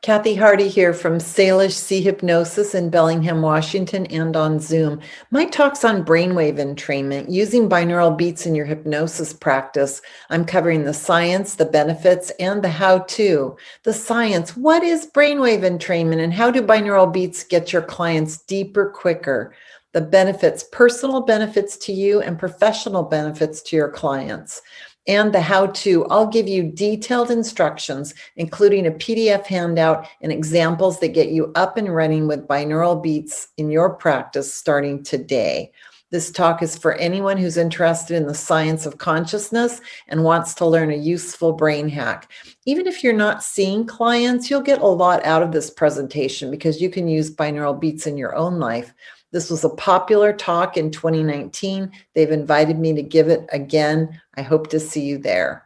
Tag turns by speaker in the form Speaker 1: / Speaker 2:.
Speaker 1: Kathy Hardy here from Salish Sea Hypnosis in Bellingham, Washington, and on Zoom. My talk's on brainwave entrainment, using binaural beats in your hypnosis practice. I'm covering the science, the benefits, and the how-to. The science, what is brainwave entrainment, and how do binaural beats get your clients deeper, quicker? The benefits, personal benefits to you and professional benefits to your clients. And the how-to, I'll give you detailed instructions, including a PDF handout and examples that get you up and running with binaural beats in your practice starting today. This talk is for anyone who's interested in the science of consciousness and wants to learn a useful brain hack. Even if you're not seeing clients, you'll get a lot out of this presentation because you can use binaural beats in your own life. This was a popular talk in 2019. They've invited me to give it again. I hope to see you there.